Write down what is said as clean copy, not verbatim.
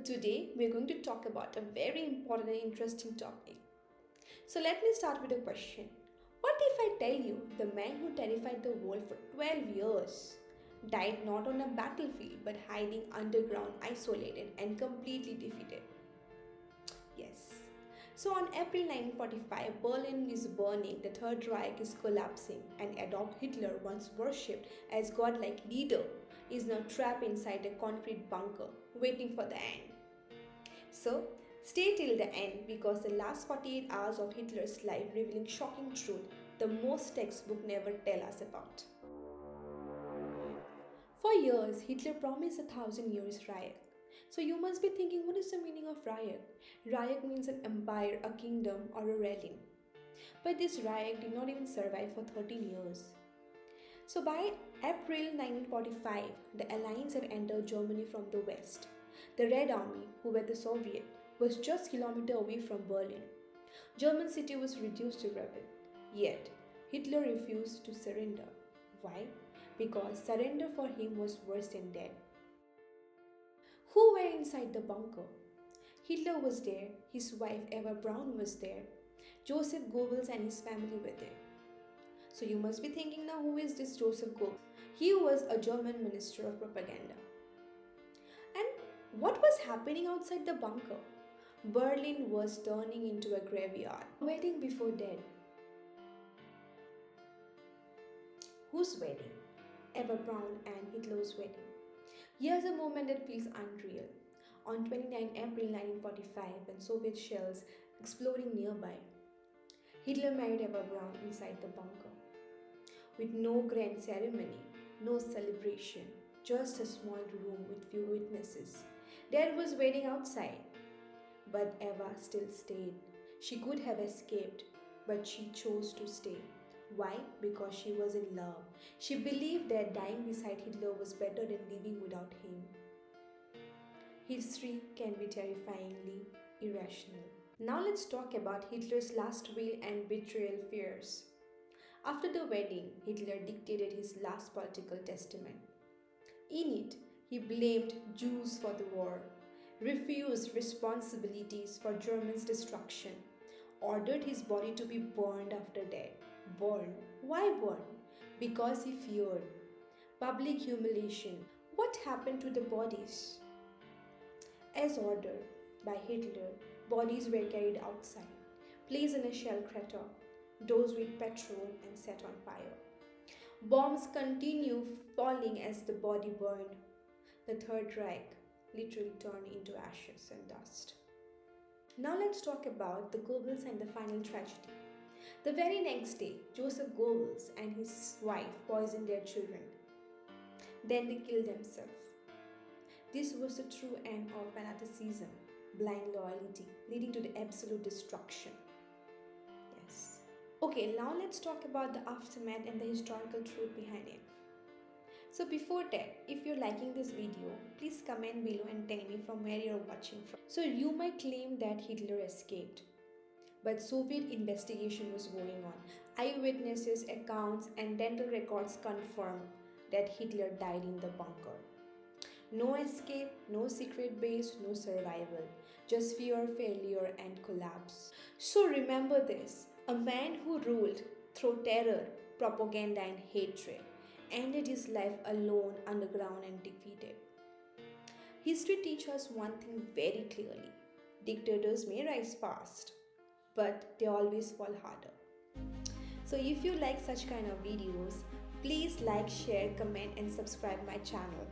today we're going to talk about a very important and interesting topic. So let me start with a question. What if I tell you the man who terrified the world for 12 years died not on a battlefield but hiding underground, isolated, and completely defeated? Yes. So on April 1945, Berlin is burning, the Third Reich is collapsing, and Adolf Hitler, once worshipped as godlike leader, is now trapped inside a concrete bunker, waiting for the end. So, stay till the end because the last 48 hours of Hitler's life revealing shocking truth the most textbook never tell us about. For years, Hitler promised 1,000 years Reich. So you must be thinking, what is the meaning of Reich? Reich means an empire, a kingdom, or a realm. But this Reich did not even survive for 13 years. So by April 1945, the Allies had entered Germany from the west. The Red Army, who were the Soviet, was just kilometers away from Berlin. German city was reduced to rubble. Yet, Hitler refused to surrender. Why? Because surrender for him was worse than death. Who were inside the bunker? Hitler was there, his wife Eva Braun was there, Joseph Goebbels and his family were there. So you must be thinking now, who is this Joseph Goebbels? He was a German minister of propaganda. And what was happening outside the bunker? Berlin was turning into a graveyard, waiting before death. Whose wedding? Eva Braun and Hitler's wedding. Here's a moment that feels unreal. On 29 April 1945, when Soviet shells exploding nearby, Hitler married Eva Braun inside the bunker. With no grand ceremony, no celebration, just a small room with few witnesses. Dad was waiting outside, but Eva still stayed. She could have escaped, but she chose to stay. Why? Because she was in love. She believed that dying beside Hitler was better than living without him. History can be terrifyingly irrational. Now let's talk about Hitler's last will and betrayal fears. After the wedding, Hitler dictated his last political testament. In it, he blamed Jews for the war, refused responsibilities for Germany's destruction, ordered his body to be burned after death. Burn. Why burn? Because he feared public humiliation. What happened to the bodies? As ordered by Hitler, bodies were carried outside, placed in a shell crater, dosed with petrol and set on fire. Bombs continue falling as the body burned. The Third Reich literally turned into ashes and dust. Now let's talk about the Goebbels and the final tragedy. The very next day, Joseph Goebbels and his wife poisoned their children. Then they killed themselves. This was the true end of fanaticism, blind loyalty, leading to the absolute destruction. Yes. Okay, now let's talk about the aftermath and the historical truth behind it. So before that, if you're liking this video, please comment below and tell me from where you're watching from. So you might claim that Hitler escaped, but Soviet investigation was going on. Eyewitnesses, accounts, and dental records confirm that Hitler died in the bunker. No escape, no secret base, no survival. Just fear, failure, and collapse. So remember this, a man who ruled through terror, propaganda, and hatred ended his life alone, underground, and defeated. History teaches us one thing very clearly. Dictators may rise fast, but they always fall harder. So if you like such kind of videos, please like, share, comment, and subscribe my channel.